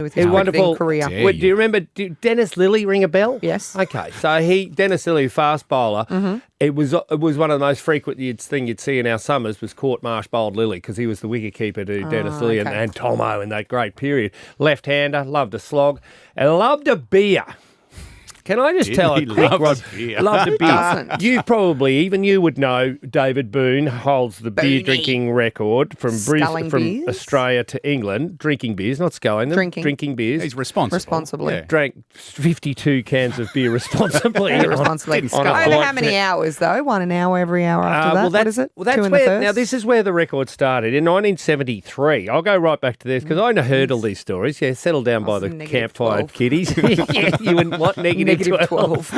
with his cricketing career. Do you remember Dennis Lillee ring a bell? Yes. Okay, so Dennis Lillee, fast bowler. Mm-hmm. It was one of the most frequent thing you'd see in our summers was Court Marsh bowled Lillee because he was the wicketkeeper to Dennis Lillee and Tomo in that great period. Left-hander, loved a slog, and loved a beer. Can I just tell a quick, Rod? Loved a beer. You probably, even you would know, David Boon holds the beer drinking record from Australia to England. Drinking beers, not sculling them. Drinking beers. He's responsibly. Yeah. Drank 52 cans of beer responsibly. Over how many hours, though? 1 hour every hour after that? What is it? Well, that's where, now, this is where the record started. In 1973, I'll go right back to this because I heard all these stories. Yeah, settled down by the campfire kiddies. Yeah, you wouldn't want negative 12.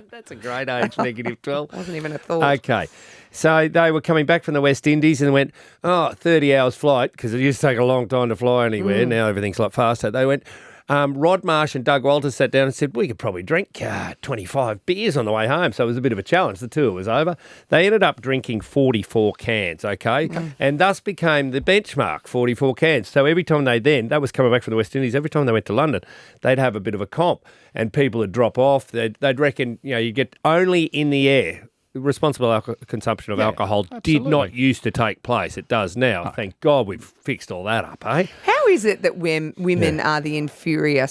That's a great age, negative 12. Wasn't even a thought. Okay. So they were coming back from the West Indies and went, 30 hours flight, because it used to take a long time to fly anywhere. Now everything's a lot faster. They went, Rod Marsh and Doug Walters sat down and said, we could probably drink 25 beers on the way home. So it was a bit of a challenge. The tour was over. They ended up drinking 44 cans, okay? And thus became the benchmark, 44 cans. So every time that was coming back from the West Indies, every time they went to London, they'd have a bit of a comp and people would drop off. They'd reckon, you get only in the air. Responsible consumption of alcohol did not used to take place. It does now. Thank God we've fixed all that up, eh? How is it that women are the inferior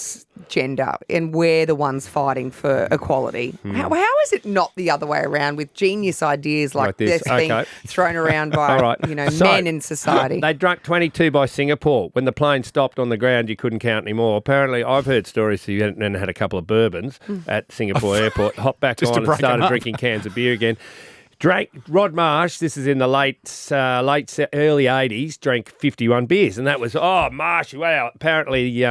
gender and we're the ones fighting for equality? How is it not the other way around with genius ideas like this being thrown around by men in society? They drunk 22 by Singapore. When the plane stopped on the ground, you couldn't count anymore. Apparently, I've heard stories that you had a couple of bourbons at Singapore airport, hopped back on and started drinking cans of beer again. Drank Rod Marsh, this is in the early 80s, drank 51 beers. And that was, Marsh, wow. Apparently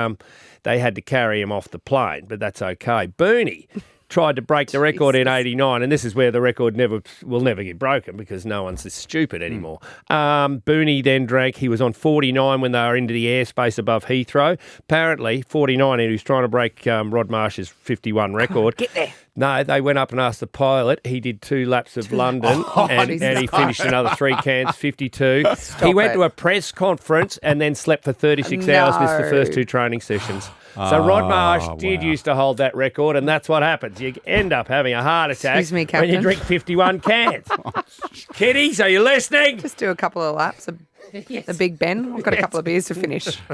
they had to carry him off the plane, but that's okay. Boony tried to break the record in 89, and this is where the record will never get broken because no one's this stupid anymore. Boony then drank, he was on 49 when they were into the airspace above Heathrow. Apparently, 49, and he was trying to break Rod Marsh's 51 record. Get there. No, they went up and asked the pilot. He did 2 laps of London and he finished another 3 cans, 52. He went to a press conference and then slept for 36 hours, missed the first 2 training sessions. So Rod Marsh did used to hold that record, and that's what happens. You end up having a heart attack when you drink 51 cans. Kiddies, are you listening? Just do a couple of laps of the Big Ben. I've got a couple of beers to finish.